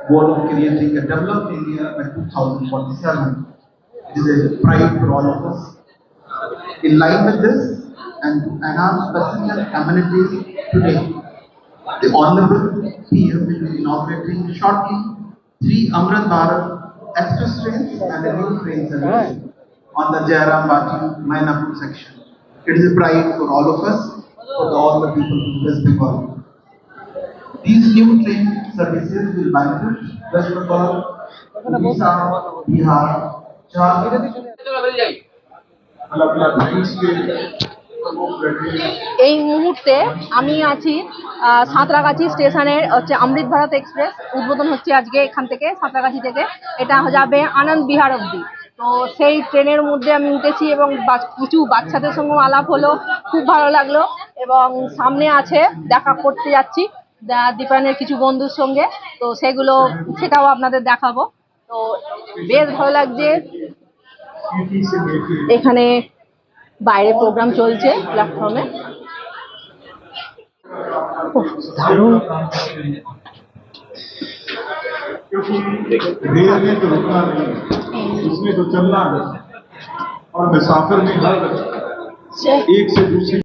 goal of creating a developed India by 2047. It is a pride for all of us. In line with this, and to enhance passenger amenities today, the Honorable PM will be inaugurating shortly 3 Amrit Bharat express trains and a new train service on the Jairam Bati Mainapur section. It is a pride for all of us, for all the people of West Bengal. These new train services will benefit West Bengal, Odisha, Bihar, Jharkhand. এই মুহূর্তে আমি আছি সাঁতরাগাছি স্টেশনের হচ্ছে অমৃত Bharat express উদ্বোধন হচ্ছে আজকে এখান থেকে সাঁতরাগাছি থেকে। এটা যাবে আনন্দ বিহার অবধি। তো সেই ট্রেনের মধ্যে আমি উঠেছি এবং কিছু বাচ্চাদের সঙ্গে আলাপ হলো, খুব ভালো লাগলো। এবং সামনে আছে দেখা করতে যাচ্ছি দীপায়নের কিছু বন্ধুর সঙ্গে, তো সেটাও আপনাদের দেখাবো। তো বেশ ভালো লাগছে। এখানে বাইরে প্রোগ্রাম চলছে প্ল্যাটফর্মে, দারুণ। रेल में तो रुकना नहीं, उसमें तो चलना है और मुसाफिर में एक से दूसरे